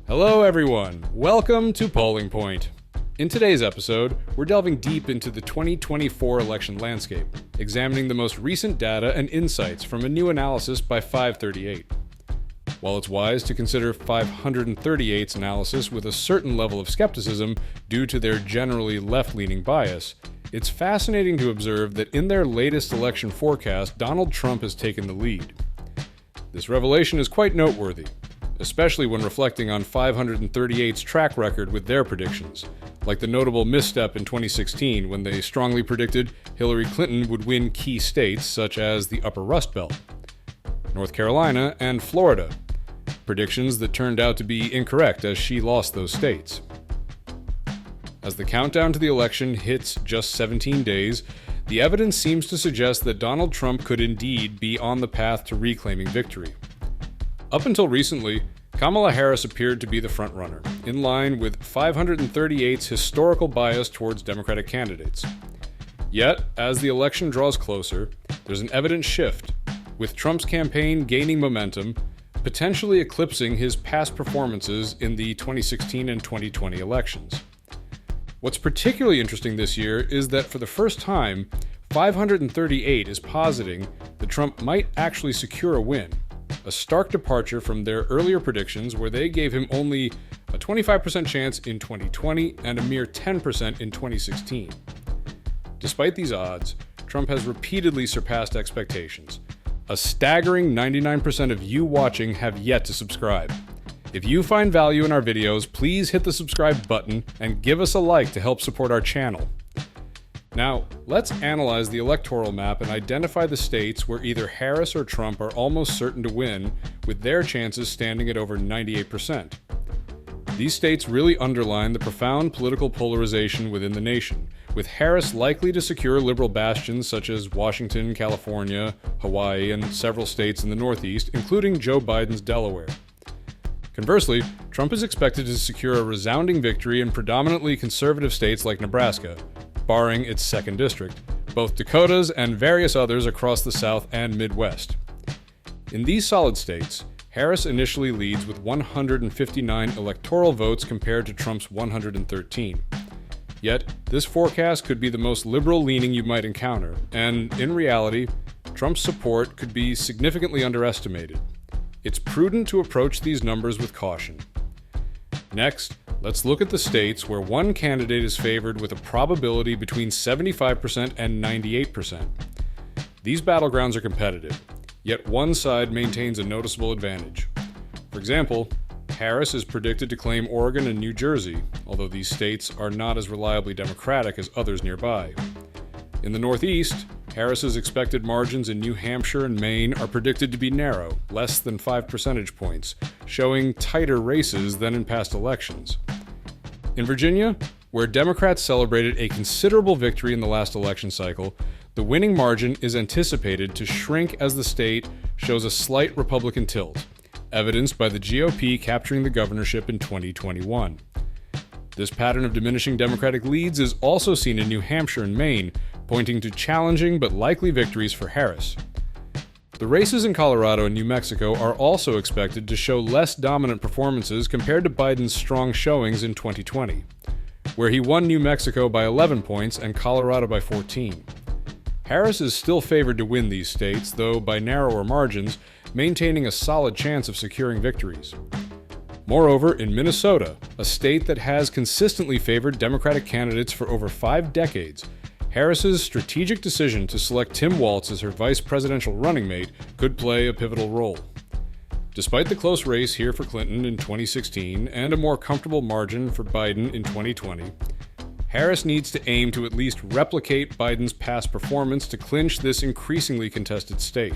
Hello everyone, welcome to Polling Point. In today's episode, we're delving deep into the 2024 election landscape, examining the most recent data and insights from a new analysis by 538. While it's wise to consider 538's analysis with a certain level of skepticism due to their generally left-leaning bias, it's fascinating to observe that in their latest election forecast, Donald Trump has taken the lead. This revelation is quite noteworthy, especially when reflecting on 538's track record with their predictions, like the notable misstep in 2016 when they strongly predicted Hillary Clinton would win key states such as the Upper Rust Belt, North Carolina, and Florida, predictions that turned out to be incorrect as she lost those states. As the countdown to the election hits just 17 days, the evidence seems to suggest that Donald Trump could indeed be on the path to reclaiming victory. Up until recently, Kamala Harris appeared to be the frontrunner, in line with 538's historical bias towards Democratic candidates. Yet, as the election draws closer, there's an evident shift, with Trump's campaign gaining momentum, potentially eclipsing his past performances in the 2016 and 2020 elections. What's particularly interesting this year is that for the first time, 538 is positing that Trump might actually secure a win, a stark departure from their earlier predictions where they gave him only a 25% chance in 2020 and a mere 10% in 2016. Despite these odds, Trump has repeatedly surpassed expectations. A staggering 99% of you watching have yet to subscribe. If you find value in our videos, please hit the subscribe button and give us a like to help support our channel. Now, let's analyze the electoral map and identify the states where either Harris or Trump are almost certain to win, with their chances standing at over 98%. These states really underline the profound political polarization within the nation, with Harris likely to secure liberal bastions such as Washington, California, Hawaii, and several states in the Northeast, including Joe Biden's Delaware. Conversely, Trump is expected to secure a resounding victory in predominantly conservative states like Nebraska, barring its 2nd district, both Dakotas and various others across the South and Midwest. In these solid states, Harris initially leads with 159 electoral votes compared to Trump's 113. Yet, this forecast could be the most liberal-leaning you might encounter, and in reality, Trump's support could be significantly underestimated. It's prudent to approach these numbers with caution. Next, let's look at the states where one candidate is favored with a probability between 75% and 98%. These battlegrounds are competitive, yet one side maintains a noticeable advantage. For example, Harris is predicted to claim Oregon and New Jersey, although these states are not as reliably Democratic as others nearby. In the Northeast, Harris's expected margins in New Hampshire and Maine are predicted to be narrow, less than 5 percentage points, showing tighter races than in past elections. In Virginia, where Democrats celebrated a considerable victory in the last election cycle, the winning margin is anticipated to shrink as the state shows a slight Republican tilt, evidenced by the GOP capturing the governorship in 2021. This pattern of diminishing Democratic leads is also seen in New Hampshire and Maine, pointing to challenging but likely victories for Harris. The races in Colorado and New Mexico are also expected to show less dominant performances compared to Biden's strong showings in 2020, where he won New Mexico by 11 points and Colorado by 14. Harris is still favored to win these states, though by narrower margins, maintaining a solid chance of securing victories. Moreover, in Minnesota, a state that has consistently favored Democratic candidates for over 5 decades, Harris's strategic decision to select Tim Walz as her vice presidential running mate could play a pivotal role. Despite the close race here for Clinton in 2016 and a more comfortable margin for Biden in 2020, Harris needs to aim to at least replicate Biden's past performance to clinch this increasingly contested state.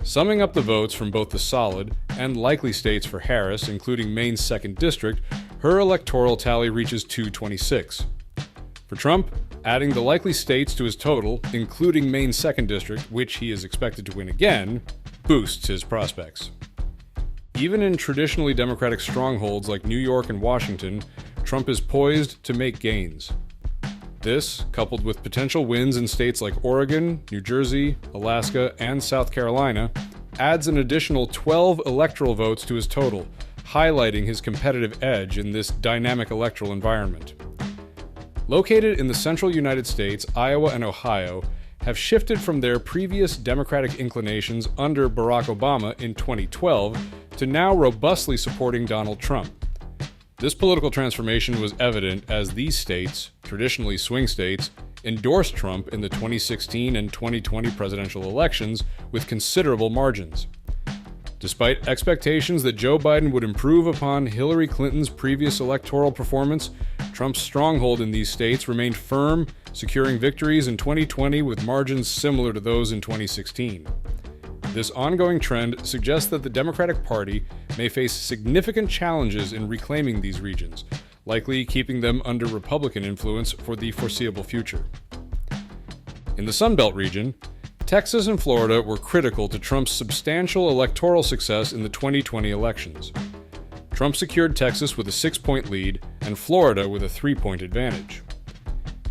Summing up the votes from both the solid and likely states for Harris, including Maine's 2nd district, her electoral tally reaches 226. For Trump, adding the likely states to his total, including Maine's 2nd district, which he is expected to win again, boosts his prospects. Even in traditionally Democratic strongholds like New York and Washington, Trump is poised to make gains. This, coupled with potential wins in states like Oregon, New Jersey, Alaska, and South Carolina, adds an additional 12 electoral votes to his total, highlighting his competitive edge in this dynamic electoral environment. Located in the central United States, Iowa and Ohio have shifted from their previous Democratic inclinations under Barack Obama in 2012 to now robustly supporting Donald Trump. This political transformation was evident as these states, traditionally swing states, endorsed Trump in the 2016 and 2020 presidential elections with considerable margins. Despite expectations that Joe Biden would improve upon Hillary Clinton's previous electoral performance, Trump's stronghold in these states remained firm, securing victories in 2020 with margins similar to those in 2016. This ongoing trend suggests that the Democratic Party may face significant challenges in reclaiming these regions, likely keeping them under Republican influence for the foreseeable future. In the Sun Belt region, Texas and Florida were critical to Trump's substantial electoral success in the 2020 elections. Trump secured Texas with a 6-point lead and Florida with a 3-point advantage.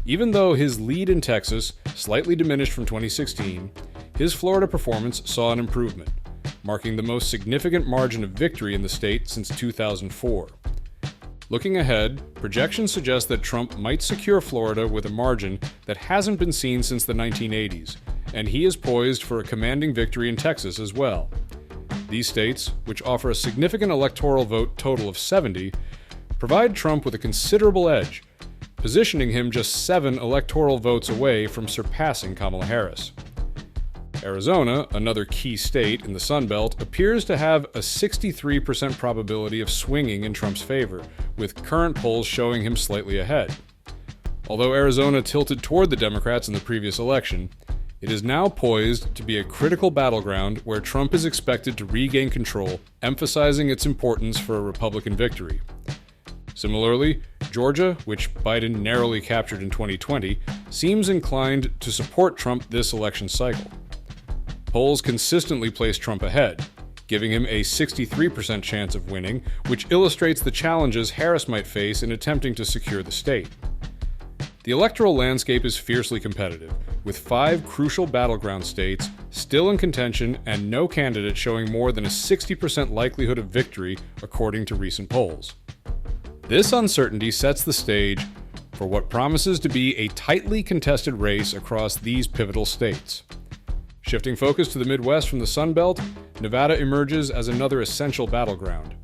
Even though his lead in Texas slightly diminished from 2016, his Florida performance saw an improvement, marking the most significant margin of victory in the state since 2004. Looking ahead, projections suggest that Trump might secure Florida with a margin that hasn't been seen since the 1980s, and he is poised for a commanding victory in Texas as well. These states, which offer a significant electoral vote total of 70, provide Trump with a considerable edge, positioning him just 7 electoral votes away from surpassing Kamala Harris. Arizona, another key state in the Sun Belt, appears to have a 63% probability of swinging in Trump's favor, with current polls showing him slightly ahead. Although Arizona tilted toward the Democrats in the previous election, it is now poised to be a critical battleground where Trump is expected to regain control, emphasizing its importance for a Republican victory. Similarly, Georgia, which Biden narrowly captured in 2020, seems inclined to support Trump this election cycle. Polls consistently place Trump ahead, giving him a 63% chance of winning, which illustrates the challenges Harris might face in attempting to secure the state. The electoral landscape is fiercely competitive, with 5 crucial battleground states still in contention and no candidate showing more than a 60% likelihood of victory, according to recent polls. This uncertainty sets the stage for what promises to be a tightly contested race across these pivotal states. Shifting focus to the Midwest from the Sun Belt, Nevada emerges as another essential battleground.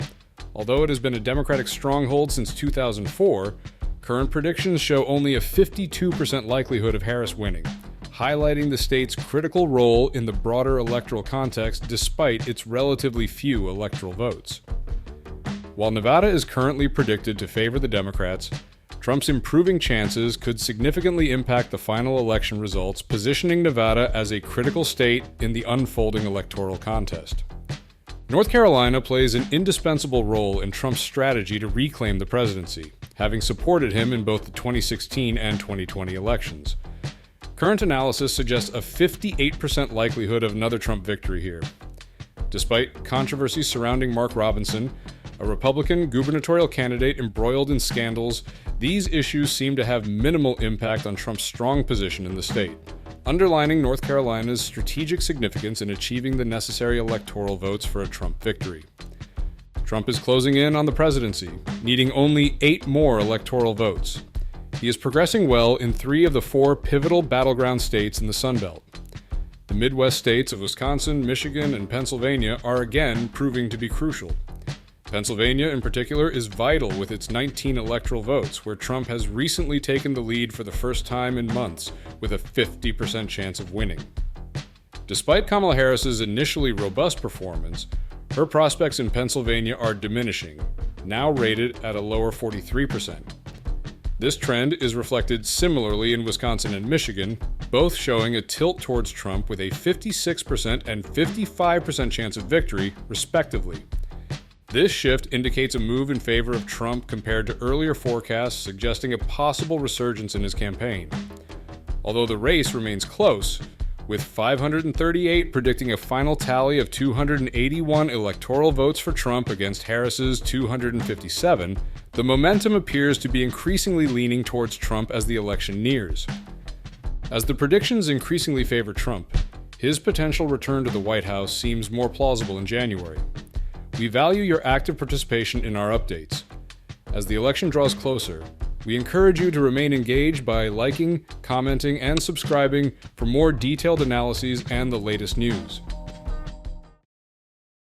Although it has been a Democratic stronghold since 2004, current predictions show only a 52% likelihood of Harris winning, highlighting the state's critical role in the broader electoral context despite its relatively few electoral votes. While Nevada is currently predicted to favor the Democrats, Trump's improving chances could significantly impact the final election results, positioning Nevada as a critical state in the unfolding electoral contest. North Carolina plays an indispensable role in Trump's strategy to reclaim the presidency, having supported him in both the 2016 and 2020 elections. Current analysis suggests a 58% likelihood of another Trump victory here. Despite controversy surrounding Mark Robinson, a Republican gubernatorial candidate embroiled in scandals, these issues seem to have minimal impact on Trump's strong position in the state, underlining North Carolina's strategic significance in achieving the necessary electoral votes for a Trump victory. Trump is closing in on the presidency, needing only 8 more electoral votes. He is progressing well in 3 of the 4 pivotal battleground states in the Sun Belt. The Midwest states of Wisconsin, Michigan, and Pennsylvania are again proving to be crucial. Pennsylvania, in particular, is vital with its 19 electoral votes, where Trump has recently taken the lead for the first time in months, with a 50% chance of winning. Despite Kamala Harris's initially robust performance, her prospects in Pennsylvania are diminishing, now rated at a lower 43%. This trend is reflected similarly in Wisconsin and Michigan, both showing a tilt towards Trump with a 56% and 55% chance of victory, respectively. This shift indicates a move in favor of Trump compared to earlier forecasts suggesting a possible resurgence in his campaign. Although the race remains close, with 538 predicting a final tally of 281 electoral votes for Trump against Harris's 257, the momentum appears to be increasingly leaning towards Trump as the election nears. As the predictions increasingly favor Trump, his potential return to the White House seems more plausible in January. We value your active participation in our updates. As the election draws closer, we encourage you to remain engaged by liking, commenting, and subscribing for more detailed analyses and the latest news.